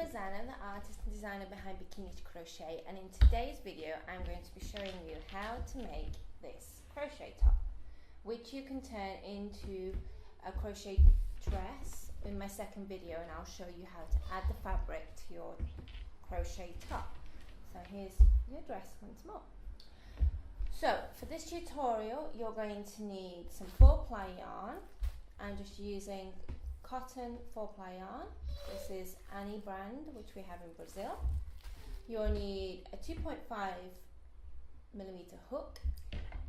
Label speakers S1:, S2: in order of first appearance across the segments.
S1: Rosanna, the artist and designer behind Bikini Crochet, and in today's video I'm going to be showing you how to make this crochet top, which you can turn into a crochet dress in my second video, and I'll show you how to add the fabric to your crochet top. So here's your dress once more. So for this tutorial you're going to need some 4-ply yarn. I'm just using cotton 4-ply yarn. This is Annie brand, which we have in Brazil. You'll need a 2.5mm hook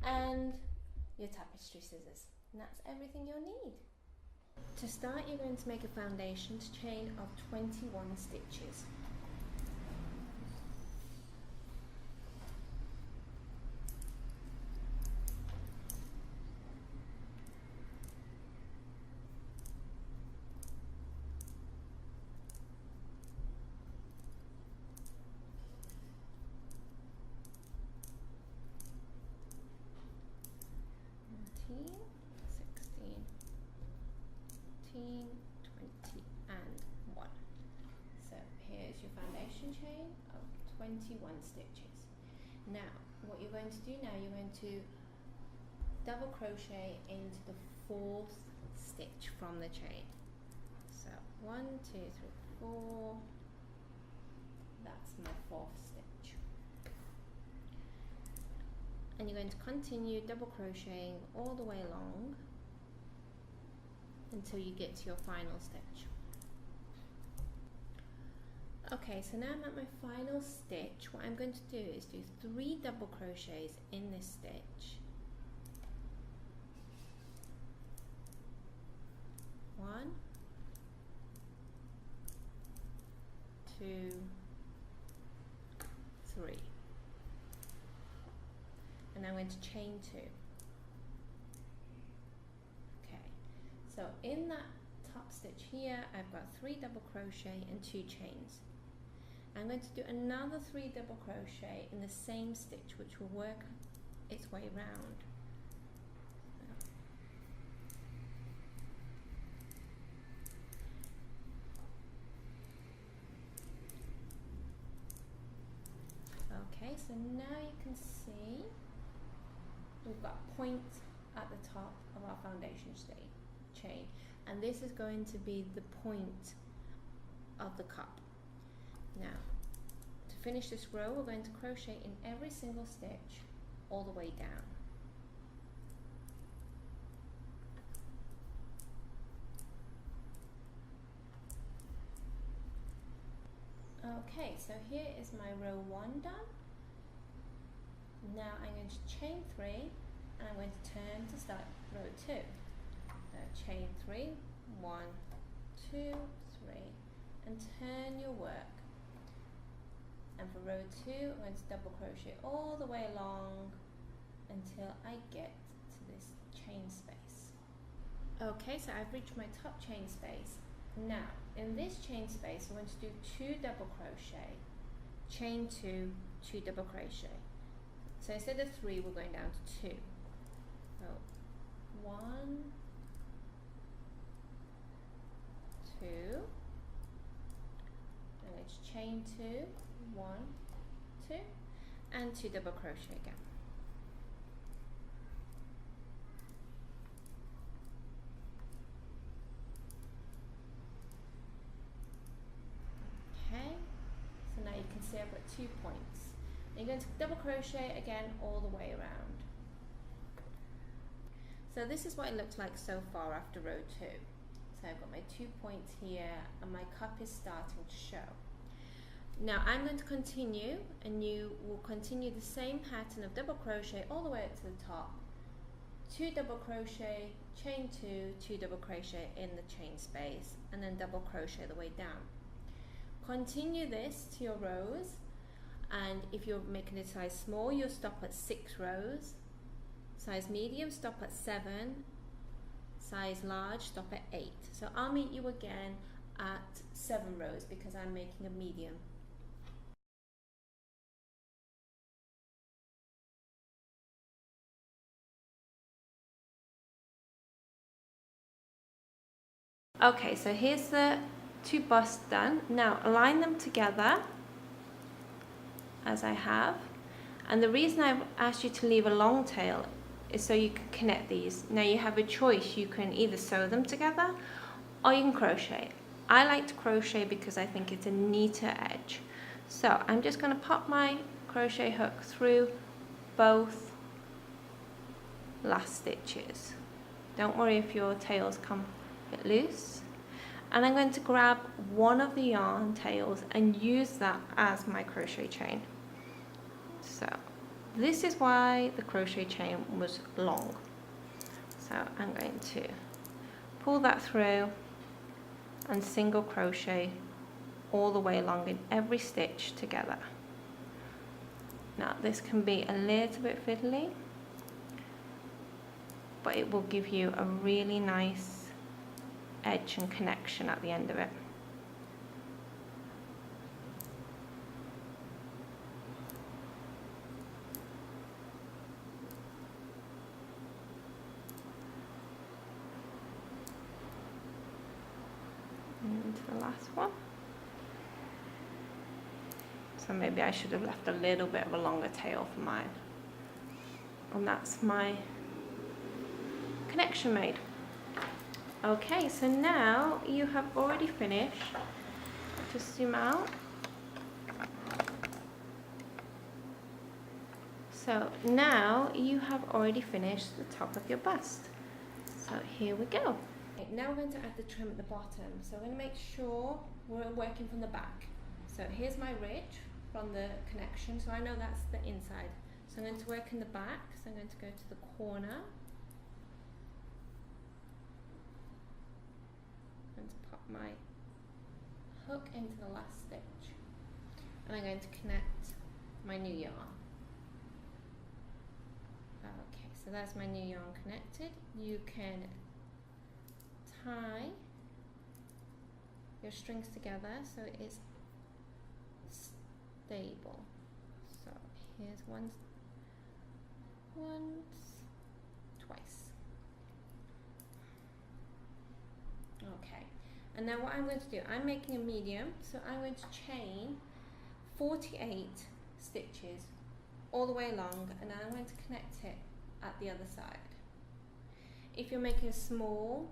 S1: and your tapestry scissors. And that's everything you'll need. To start, you're going to make a foundations chain of 21 stitches. And 1. So here's your foundation chain of 21 stitches. Now what you're going to do now, you're going to double crochet into the 4th stitch from the chain. So 1, 2, 3, 4. That's my 4th stitch. And you're going to continue double crocheting all the way along until you get to your final stitch. Okay, so now I'm at my final stitch. What I'm going to do is do 3 double crochets in this stitch. 1, 2, 3. And I'm going to chain 2. So in that top stitch here, I've got 3 double crochet and 2 chains. I'm going to do another 3 double crochet in the same stitch, which will work its way round. Okay, so now you can see we've got a point at the top of our foundation chain, and this is going to be the point of the cup. Now to finish this row, we're going to crochet in every single stitch all the way down. Okay, so here is my row 1 done. Now I'm going to chain 3 and I'm going to turn to start row 2. Chain 3, 1, 2, 3, and turn your work. And for row 2, I'm going to double crochet all the way along until I get to this chain space. Okay, so I've reached my top chain space. Now, in this chain space, I'm going to do 2 double crochet, chain 2, 2 double crochet. So instead of 3, we're going down to 2. So 1, 2, and let's chain 2, 1, 2, and 2 double crochet again. Okay, so now you can see I've got 2 points. And you're going to double crochet again all the way around. So this is what it looks like so far after row 2. So I've got my 2 points here and my cup is starting to show. Now I'm going to continue, and you will continue the same pattern of double crochet all the way up to the top. 2 double crochet, chain 2, 2 double crochet in the chain space, and then double crochet the way down. Continue this to your rows, and if you're making a size small, you'll stop at 6 rows. Size medium, stop at 7. Size large, stop at 8. So I'll meet you again at 7 rows because I'm making a medium. Okay, so here's the 2 busts done. Now align them together as I have, and the reason I've asked you to leave a long tail is so you can connect these. Now you have a choice, you can either sew them together or you can crochet. I like to crochet because I think it's a neater edge. So I'm just going to pop my crochet hook through both last stitches. Don't worry if your tails come a bit loose. And I'm going to grab one of the yarn tails and use that as my crochet chain. So this is why the crochet chain was long. So I'm going to pull that through and single crochet all the way along in every stitch together. Now this can be a little bit fiddly, but it will give you a really nice edge and connection at the end of it. And the last one. So maybe I should have left a little bit of a longer tail for mine. And that's my connection made. Okay, so now you have already finished. Just zoom out. So now you have already finished the top of your bust. So here we go. Okay, now we're going to add the trim at the bottom. So I'm going to make sure we're working from the back. So here's my ridge from the connection. So I know that's the inside. So I'm going to work in the back. So I'm going to go to the corner. My hook into the last stitch, and I'm going to connect my new yarn. Okay, so that's my new yarn connected. You can tie your strings together so it's stable. So here's once, twice. Okay. And now what I'm going to do, I'm making a medium, so I'm going to chain 48 stitches all the way along, and then I'm going to connect it at the other side. If you're making a small,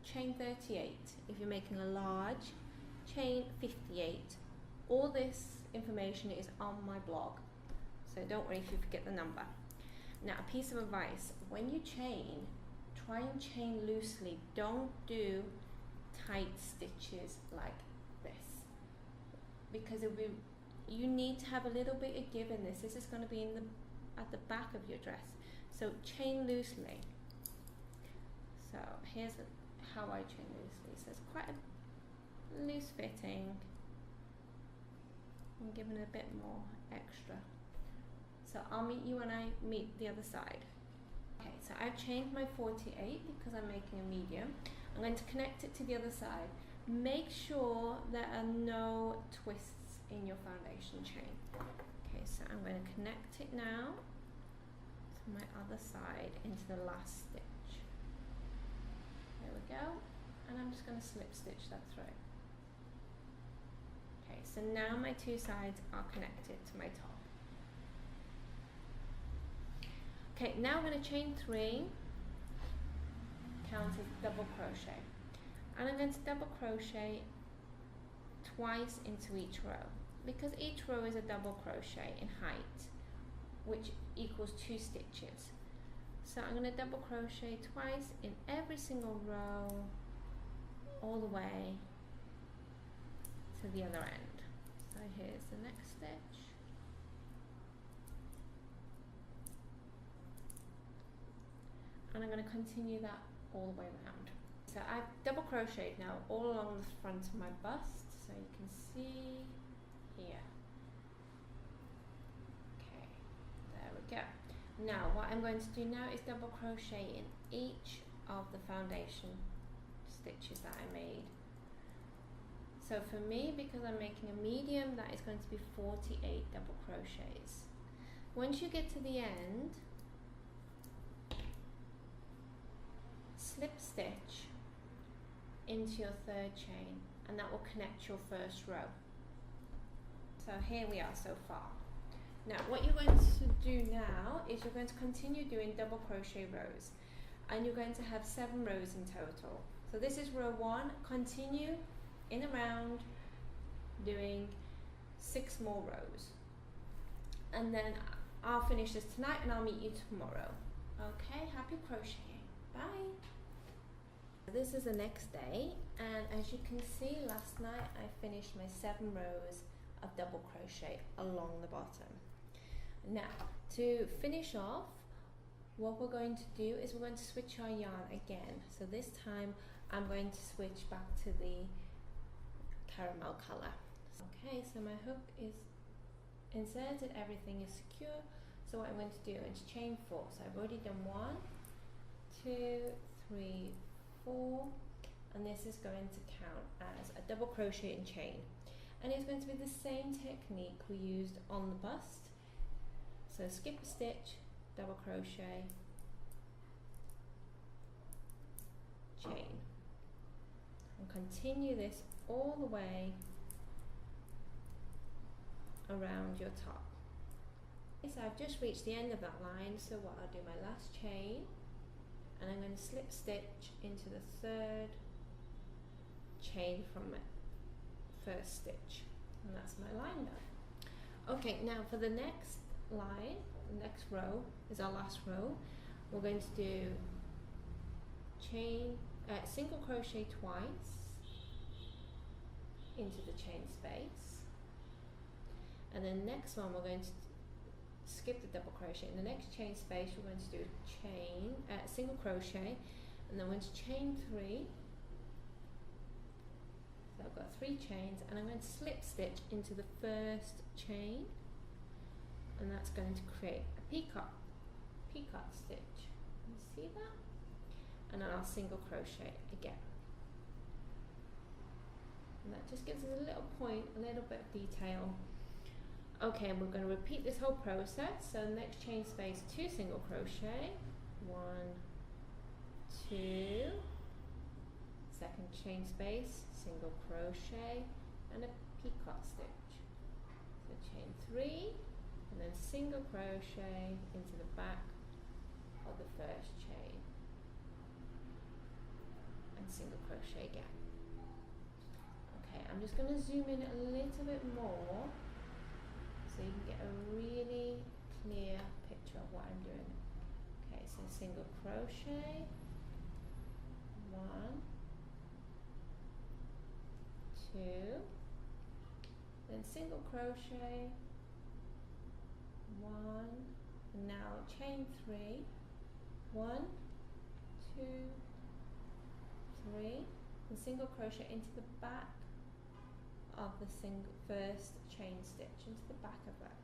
S1: chain 38. If you're making a large, chain 58. All this information is on my blog, so don't worry if you forget the number. Now, a piece of advice, when you chain, try and chain loosely. Don't do tight stitches like this, because you need to have a little bit of give in this. This is going to be at the back of your dress, so chain loosely. So here's how I chain loosely. So it's quite a loose fitting. I'm giving a bit more extra. So I'll meet you when I meet the other side. Okay, so I've chained my 48 because I'm making a medium. I'm going to connect it to the other side. Make sure there are no twists in your foundation chain. Okay, so I'm going to connect it now to my other side into the last stitch. There we go. And I'm just going to slip stitch that through. Okay, so now my two sides are connected to my top. Okay, now I'm going to chain 3, count as double crochet, and I'm going to double crochet twice into each row, because each row is a double crochet in height, which equals 2 stitches. So I'm going to double crochet twice in every single row all the way to the other end. So here's the next stitch. And I'm going to continue that all the way around. So I've double crocheted now all along the front of my bust, so you can see here. Okay, there we go. Now what I'm going to do now is double crochet in each of the foundation stitches that I made. So for me, because I'm making a medium, that is going to be 48 double crochets. Once you get to the end, slip stitch into your third chain and that will connect your first row. So here we are so far. Now what you're going to do now is you're going to continue doing double crochet rows, and you're going to have 7 rows in total. So this is row 1, continue in a round doing 6 more rows, and then I'll finish this tonight and I'll meet you tomorrow. Okay, happy crocheting, bye. This is the next day, and as you can see, last night I finished my 7 rows of double crochet along the bottom. Now to finish off, what we're going to do is we're going to switch our yarn again. So this time I'm going to switch back to the caramel color. Okay, so my hook is inserted, everything is secure. So what I'm going to do is chain 4. So I've already done 1, 2, 3, 4, and this is going to count as a double crochet and chain. And it's going to be the same technique we used on the bust. So skip a stitch, double crochet, chain, and continue this all the way around your top. So I've just reached the end of that line, so what I'll do, my last chain, and I'm going to slip stitch into the 3rd chain from my first stitch, and that's my line done. Okay, now for the next line, the next row is our last row. We're going to do chain, single crochet twice into the chain space, and then next one we're going to skip the double crochet. In the next chain space we're going to do chain, single crochet, and then we're going to chain 3. So I've got 3 chains, and I'm going to slip stitch into the first chain, and that's going to create a peacock stitch. You see that? And then I'll single crochet again. And that just gives us a little point, a little bit of detail. Okay, and we're going to repeat this whole process. So next chain space, 2 single crochet, 1, 2, second chain space, single crochet, and a peacock stitch. So chain 3, and then single crochet into the back of the first chain, and single crochet again. Okay, I'm just going to zoom in a little bit more so you can get a really clear picture of what I'm doing. Okay, so single crochet, 1, 2, then single crochet, 1, and now chain 3, 1, 2, 3, and single crochet into the back of the first chain stitch, into the back of that.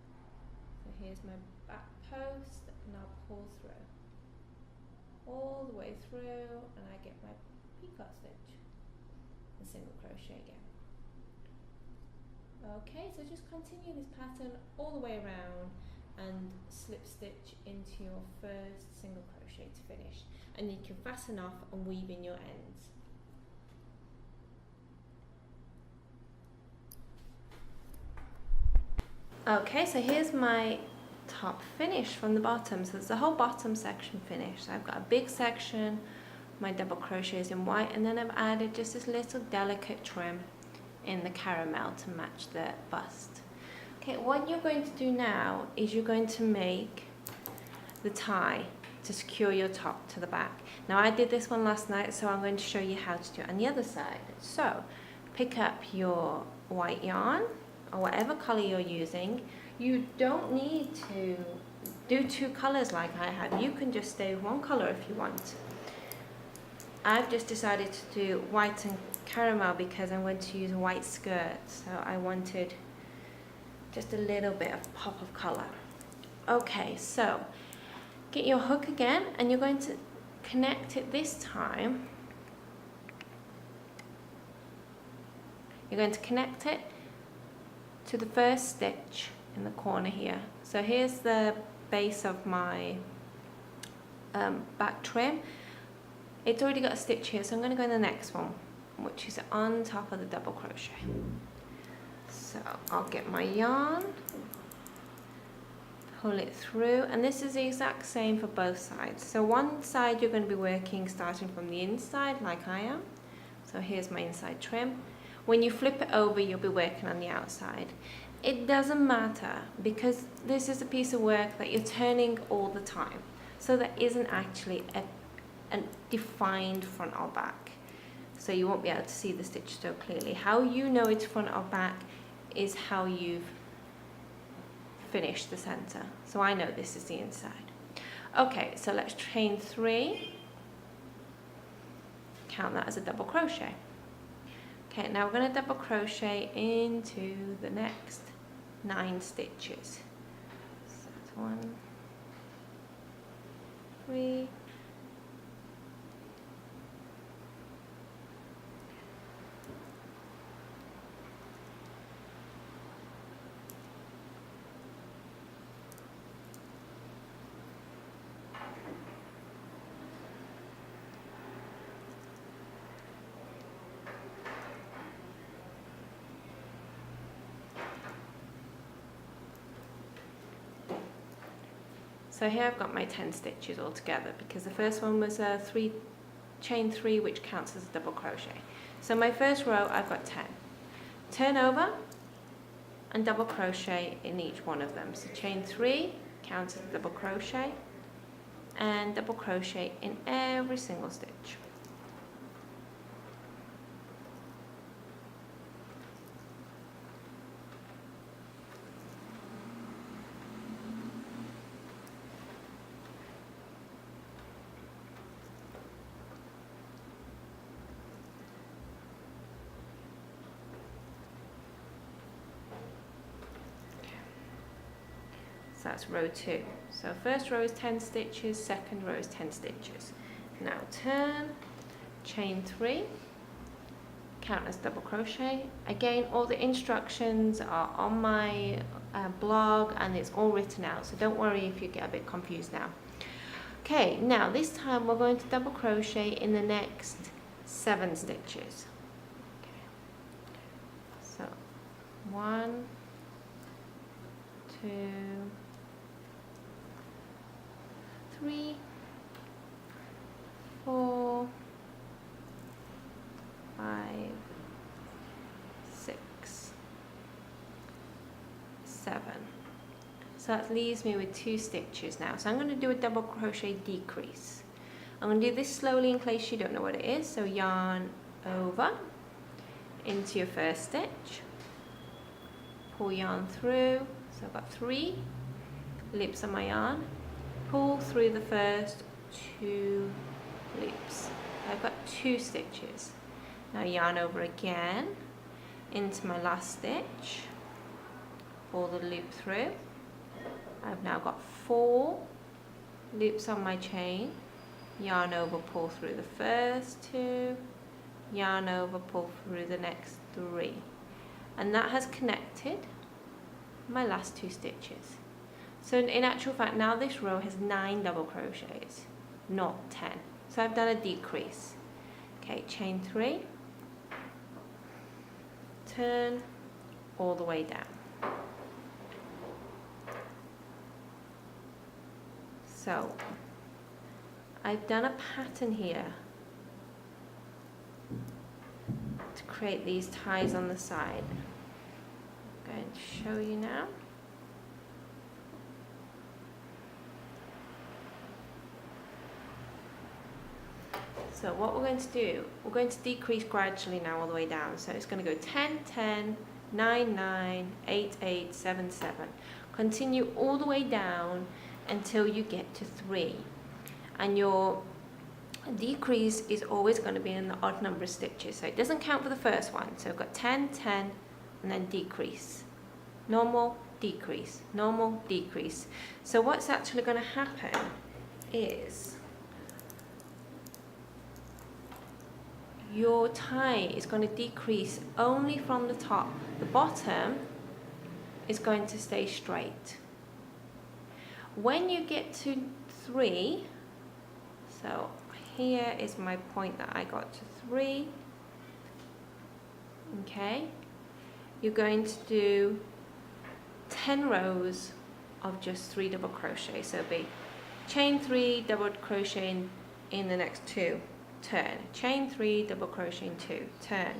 S1: So here's my back post, and I'll pull through all the way through, and I get my peacock stitch and single crochet again. Okay, so just continue this pattern all the way around and slip stitch into your first single crochet to finish, and you can fasten off and weave in your ends. Okay, so here's my top finish from the bottom. So it's the whole bottom section finished. So I've got a big section, my double crochets in white, and then I've added just this little delicate trim in the caramel to match the bust. Okay, what you're going to do now is you're going to make the tie to secure your top to the back. Now I did this one last night, so I'm going to show you how to do it on the other side. So pick up your white yarn, or whatever color you're using. You don't need to do 2 colors like I have. You can just stay with 1 color if you want. I've just decided to do white and caramel because I'm going to use a white skirt, so I wanted just a little bit of pop of color. Okay, so get your hook again, and you're going to connect it this time. You're going to connect it to the first stitch in the corner here. So here's the base of my back trim. It's already got a stitch here, so I'm going to go in the next one. which is on top of the double crochet. So I'll get my yarn, pull it through, and this is the exact same for both sides. So one side you're going to be working starting from the inside like I am. So here's my inside trim. When you flip it over, you'll be working on the outside. It doesn't matter because this is a piece of work that you're turning all the time. So there isn't actually a defined front or back. So you won't be able to see the stitch so clearly. How you know it's front or back is how you've finished the center. So I know this is the inside. Okay, so let's chain 3. Count that as a double crochet. Okay, now we're going to double crochet into the next 9 stitches. So that's 1, 3, so here I've got my 10 stitches all together because the first one was a chain 3, which counts as a double crochet. So my first row I've got 10. Turn over and double crochet in each one of them. So chain 3 counts as a double crochet and double crochet in every single stitch. So that's row 2. So first row is 10 stitches, second row is 10 stitches. Now turn, chain 3, count as double crochet. Again, all the instructions are on my blog and it's all written out, so don't worry if you get a bit confused now. Okay, now this time we're going to double crochet in the next 7 stitches. Okay. So 1, 2, 3, 4, 5, 6, 7. So that leaves me with 2 stitches now. So I'm going to do a double crochet decrease. I'm going to do this slowly in case you don't know what it is. So yarn over into your first stitch, pull yarn through. So I've got 3 loops on my yarn, pull through the first 2 loops. I've got 2 stitches. Now yarn over again into my last stitch, pull the loop through. I've now got 4 loops on my chain, yarn over, pull through the first 2, yarn over, pull through the next 3, and that has connected my last 2 stitches. So in actual fact now this row has 9 double crochets, not 10. So I've done a decrease. Okay, chain 3, turn all the way down. So I've done a pattern here to create these ties on the side. I'm going to show you now. So what we're going to do, we're going to decrease gradually now all the way down. So it's going to go 10, 10, 9, 9, 8, 8, 7, 7. Continue all the way down until you get to 3. And your decrease is always going to be in the odd number of stitches. So it doesn't count for the first one. So I've got 10, 10, and then decrease. Normal, decrease, normal, decrease. So what's actually going to happen is your tie is going to decrease only from the top. The bottom is going to stay straight. When you get to 3, so here is my point that I got to 3, Okay, you're going to do 10 rows of just 3 double crochet. So it'll be chain 3, double crochet in the next 2, turn, chain 3, double crochet in 2, turn,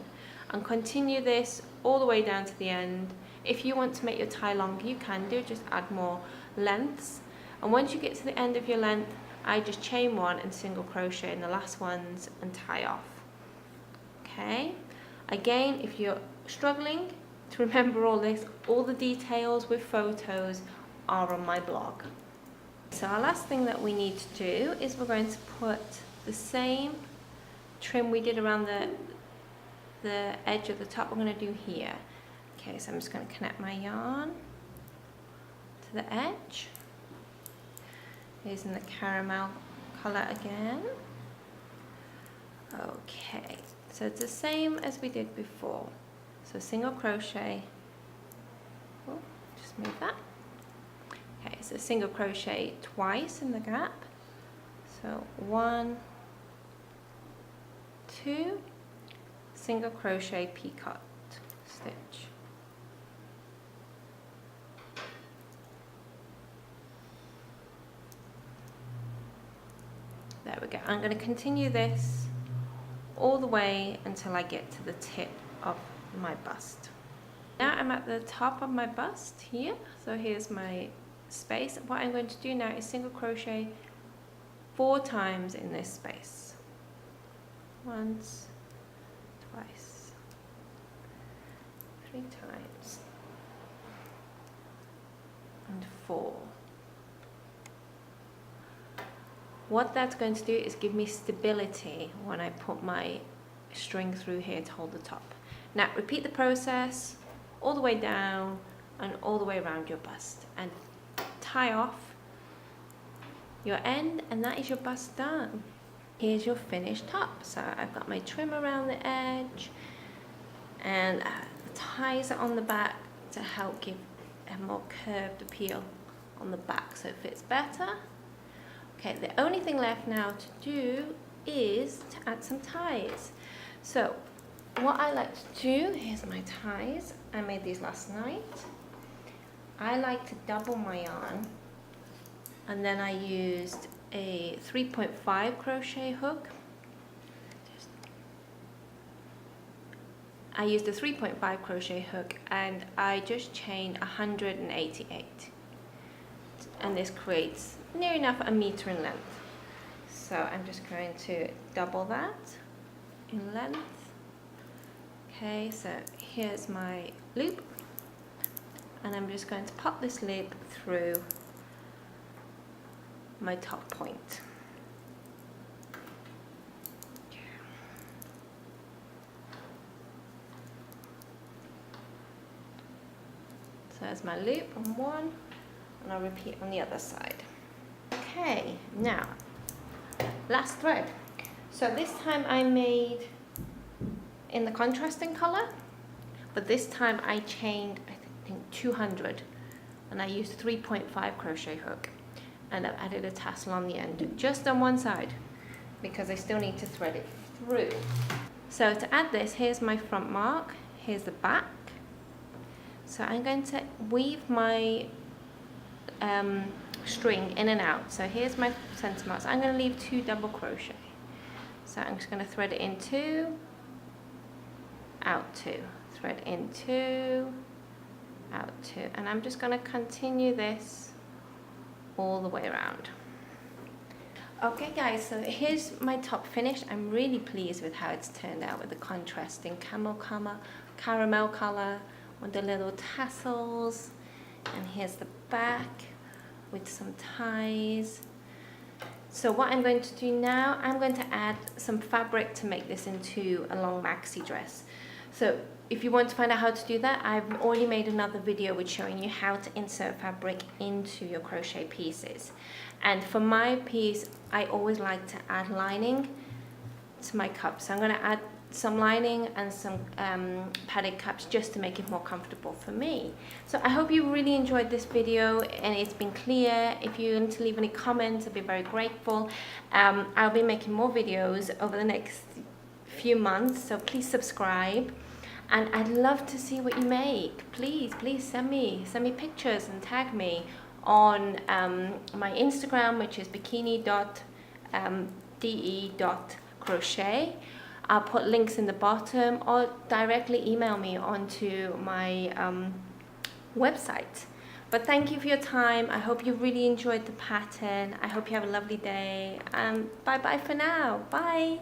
S1: and continue this all the way down to the end. If you want to make your tie longer, you can do, just add more lengths. And once you get to the end of your length, I just chain 1 and single crochet in the last ones and tie off. Okay, again, if you're struggling to remember all this, all the details with photos are on my blog. So our last thing that we need to do is we're going to put the same trim we did around the edge of the top, we're going to do here. Okay, so I'm just going to connect my yarn to the edge, using the caramel colour again. Okay, so it's the same as we did before. So single crochet, oh, just move that. Okay, so single crochet twice in the gap. So 1, 2, single crochet picot stitch. There we go. I'm going to continue this all the way until I get to the tip of my bust. Now I'm at the top of my bust here, so here's my space. What I'm going to do now is single crochet 4 times in this space. Once, twice, 3 times, and 4. What that's going to do is give me stability when I put my string through here to hold the top. Now repeat the process all the way down and all the way around your bust, and tie off your end, and that is your bust done. Here's your finished top. So I've got my trim around the edge, and the ties are on the back to help give a more curved appeal on the back so it fits better. Okay, the only thing left now to do is to add some ties. So what I like to do, here's my ties. I made these last night. I like to double my yarn, and then I used a 3.5 crochet hook. I used a 3.5 crochet hook, and I just chained 188, and this creates near enough a meter in length. So I'm just going to double that in length. Okay, so here's my loop, and I'm just going to pop this loop through my top point. So there's my loop on one, and I'll repeat on the other side. Okay, now last thread. So this time I made in the contrasting color, but this time I chained, I think 200, and I used 3.5 crochet hook, and I've added a tassel on the end, just on one side, because I still need to thread it through. So to add this, here's my front mark, here's the back. So I'm going to weave my string in and out. So here's my center mark. So I'm going to leave 2 double crochet. So I'm just going to thread it in 2, out 2, thread in 2, out 2, and I'm just going to continue this all the way around. Okay guys, so here's my top finished. I'm really pleased with how it's turned out with the contrasting caramel color with the little tassels, and here's the back with some ties. So what I'm going to do now, I'm going to add some fabric to make this into a long maxi dress. So if you want to find out how to do that, I've already made another video with showing you how to insert fabric into your crochet pieces. And for my piece, I always like to add lining to my cup. So I'm going to add some lining and some padded cups just to make it more comfortable for me. So I hope you really enjoyed this video and it's been clear. If you want to leave any comments, I'd be very grateful. I'll be making more videos over the next few months, so please subscribe. and I'd love to see what you make. Please send me pictures and tag me on my Instagram, which is bikini.de.crochet. I'll put links in the bottom, or directly email me onto my website. But thank you for your time. I hope you really enjoyed the pattern. I hope you have a lovely day, and bye bye for now. Bye.